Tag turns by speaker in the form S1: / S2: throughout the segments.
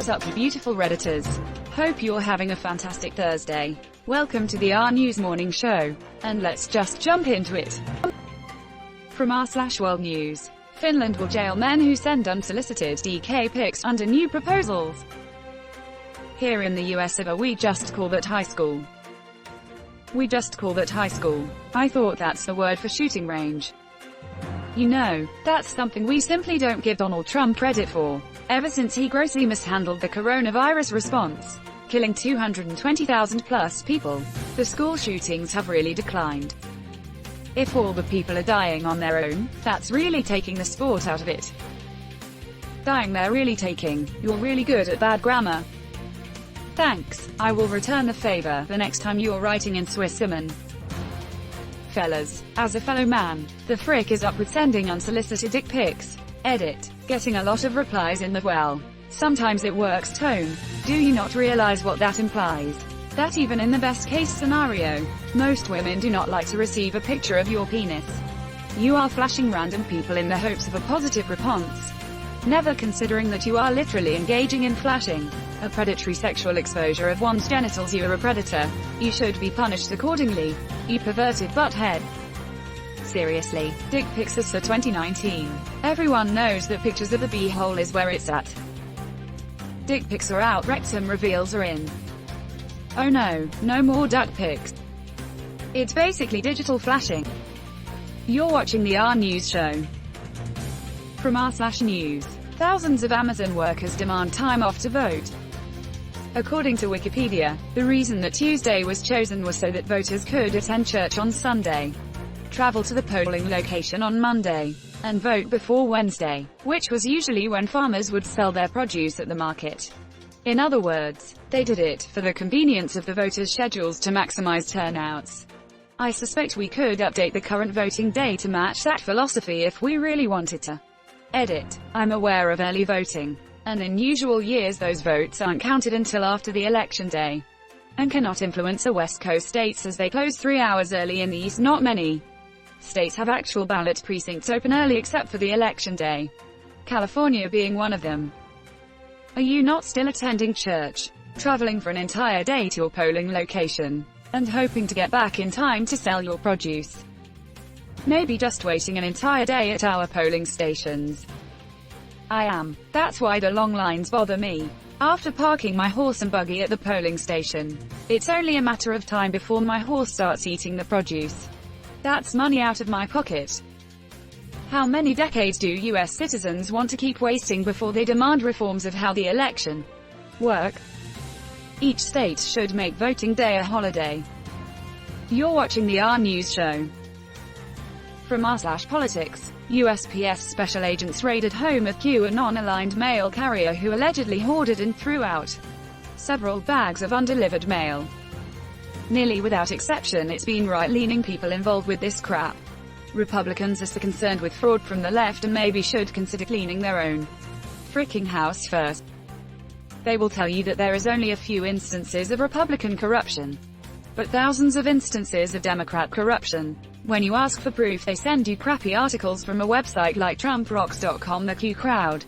S1: What's up, you beautiful Redditors? Hope you're having a fantastic Thursday. Welcome to the RNEWS morning show, and let's just jump into it. From r/World News. Finland will jail men who send unsolicited DK pics under new proposals. Here in the US, we just call that high school. We just call that high school. I thought that's the word for shooting range. You know, that's something we simply don't give Donald Trump credit for. Ever since he grossly mishandled the coronavirus response, killing 220,000 plus people, the school shootings have really declined. If all the people are dying on their own, that's really taking the sport out of it. Dying they're really taking. You're really good at bad grammar. Thanks, I will return the favor the next time you're writing in Swiss German. Fellas, as a fellow man, the frick is up with sending unsolicited dick pics? Edit. Getting a lot of replies in the well, sometimes it works tone. Do you not realize what that implies? That even in the best case scenario, most women do not like to receive a picture of your penis. You are flashing random people in the hopes of a positive response, never considering that you are literally engaging in flashing, a predatory sexual exposure of one's genitals. You are a predator. You should be punished accordingly. You perverted butthead. Seriously, dick pics are so 2019. Everyone knows that pictures of the beehole is where it's at. Dick pics are out, rectum reveals are in. Oh no, no more duck pics. It's basically digital flashing. You're watching the RNEWS show. From r/News. Thousands of Amazon workers demand time off to vote. According to Wikipedia, the reason that Tuesday was chosen was so that voters could attend church on Sunday, travel to the polling location on Monday, and vote before Wednesday, which was usually when farmers would sell their produce at the market. In other words, they did it for the convenience of the voters' schedules to maximize turnouts. I suspect we could update the current voting day to match that philosophy if we really wanted to. Edit. I'm aware of early voting, and in usual years those votes aren't counted until after the election day, and cannot influence the West Coast states as they close 3 hours early in the East. Not many states have actual ballot precincts open early except for the election day, California being one of them. Are you not still attending church, traveling for an entire day to your polling location, and hoping to get back in time to sell your produce? Maybe just waiting an entire day at our polling stations. I am. That's why the long lines bother me. After parking my horse and buggy at the polling station, it's only a matter of time before my horse starts eating the produce. That's money out of my pocket. How many decades do US citizens want to keep wasting before they demand reforms of how the election work? Each state should make voting day a holiday. You're watching the RNEWS show. From r/Politics. USPS special agents raided home of QAnon-aligned mail carrier who allegedly hoarded and threw out several bags of undelivered mail. Nearly without exception, it's been right-leaning people involved with this crap. Republicans are so concerned with fraud from the left and maybe should consider cleaning their own freaking house first. They will tell you that there is only a few instances of Republican corruption, but thousands of instances of Democrat corruption. When you ask for proof, they send you crappy articles from a website like TrumpRocks.com. The Q crowd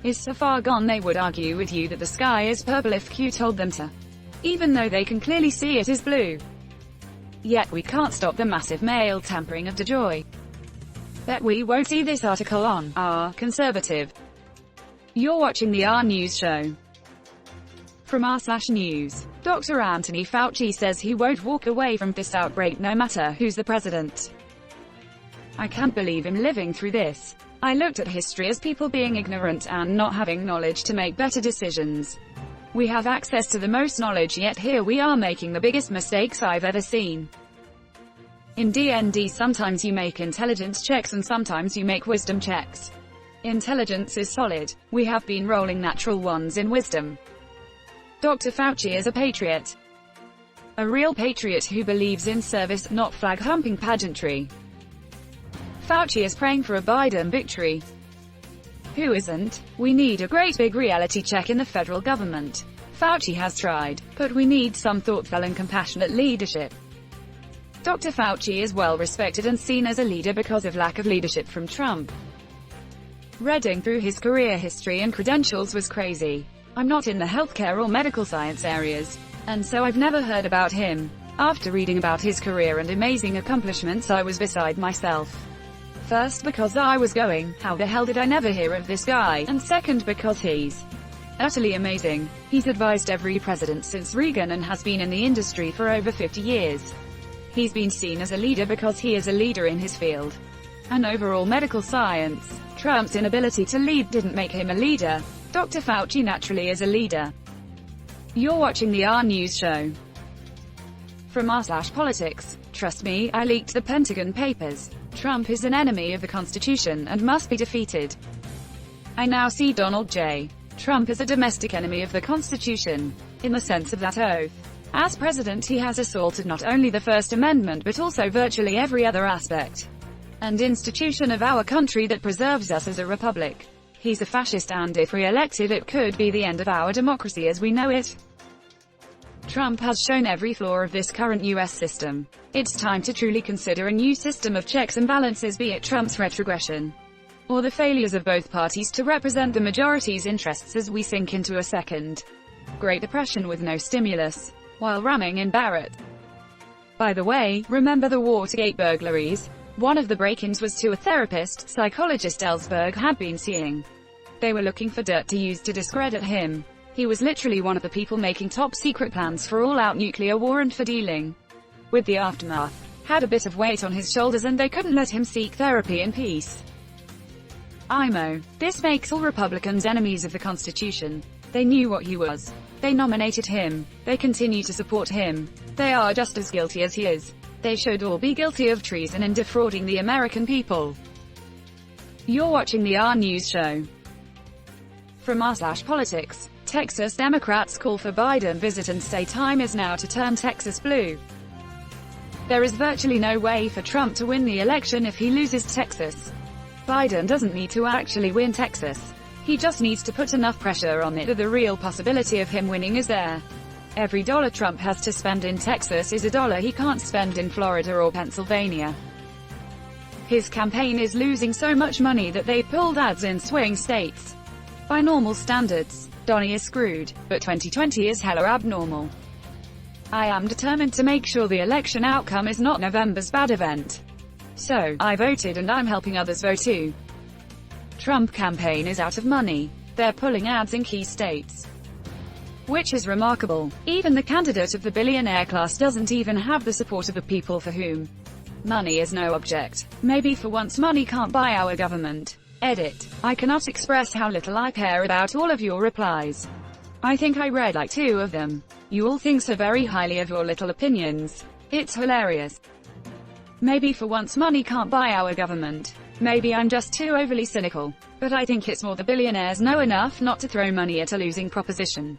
S1: is so far gone they would argue with you that the sky is purple if Q told them to, even though they can clearly see it is blue. Yet we can't stop the massive mail tampering of DeJoy. Bet we won't see this article on our conservative. You're watching the RNEWS show. From r/News. Dr. Anthony Fauci says he won't walk away from this outbreak no matter who's the president. I can't believe him living through this. I looked at history as people being ignorant and not having knowledge to make better decisions. We have access to the most knowledge, yet here we are making the biggest mistakes I've ever seen. In D&D, sometimes you make intelligence checks and sometimes you make wisdom checks. Intelligence is solid. We have been rolling natural ones in wisdom. Dr. Fauci is a patriot. A real patriot who believes in service, not flag-humping pageantry. Fauci is praying for a Biden victory. Who isn't? We need a great big reality check in the federal government. Fauci has tried, but we need some thoughtful and compassionate leadership. Dr. Fauci is well respected and seen as a leader because of lack of leadership from Trump. Reading through his career history and credentials was crazy. I'm not in the healthcare or medical science areas, and so I've never heard about him. After reading about his career and amazing accomplishments, I was beside myself. First, because I was going, how the hell did I never hear of this guy? And second, because he's utterly amazing. He's advised every president since Reagan and has been in the industry for over 50 years. He's been seen as a leader because he is a leader in his field. And overall medical science. Trump's inability to lead didn't make him a leader. Dr. Fauci naturally is a leader. You're watching the RNEWS show. From r/politics. Trust me, I leaked the Pentagon Papers. Trump is an enemy of the Constitution and must be defeated. I now see Donald J. Trump as a domestic enemy of the Constitution, in the sense of that oath. As president, he has assaulted not only the First Amendment but also virtually every other aspect and institution of our country that preserves us as a republic. He's a fascist, and if re-elected, it could be the end of our democracy as we know it. Trump has shown every flaw of this current U.S. system. It's time to truly consider a new system of checks and balances, be it Trump's retrogression or the failures of both parties to represent the majority's interests as we sink into a second Great Depression with no stimulus, while ramming in Barrett. By the way, remember the Watergate burglaries? One of the break-ins was to a therapist, psychologist Ellsberg had been seeing. They were looking for dirt to use to discredit him. He was literally one of the people making top-secret plans for all-out nuclear war and for dealing with the aftermath. Had a bit of weight on his shoulders and they couldn't let him seek therapy in peace. IMO. This makes all Republicans enemies of the Constitution. They knew what he was. They nominated him. They continue to support him. They are just as guilty as he is. They should all be guilty of treason and defrauding the American people. You're watching the RNEWS show. From r/politics. Texas Democrats call for Biden visit and say time is now to turn Texas blue. There is virtually no way for Trump to win the election if he loses Texas. Biden doesn't need to actually win Texas. He just needs to put enough pressure on it that the real possibility of him winning is there. Every dollar Trump has to spend in Texas is a dollar he can't spend in Florida or Pennsylvania. His campaign is losing so much money that they pulled ads in swing states. By normal standards, Donnie is screwed, but 2020 is hella abnormal. I am determined to make sure the election outcome is not November's bad event. So, I voted and I'm helping others vote too. Trump campaign is out of money. They're pulling ads in key states, which is remarkable. Even the candidate of the billionaire class doesn't even have the support of the people for whom money is no object. Maybe for once money can't buy our government. Edit. I cannot express how little I care about all of your replies. I think I read like 2 of them. You all think so very highly of your little opinions. It's hilarious. Maybe for once money can't buy our government. Maybe I'm just too overly cynical. But I think it's more the billionaires know enough not to throw money at a losing proposition.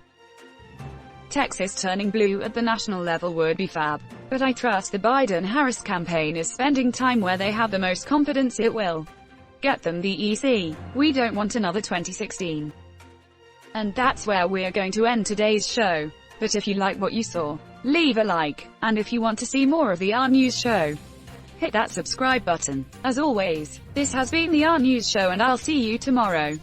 S1: Texas turning blue at the national level would be fab. But I trust the Biden-Harris campaign is spending time where they have the most confidence it will get them the EC. We don't want another 2016. And that's where we're going to end today's show. But if you like what you saw, leave a like. And if you want to see more of the RNEWS show, hit that subscribe button. As always, this has been the RNEWS show and I'll see you tomorrow.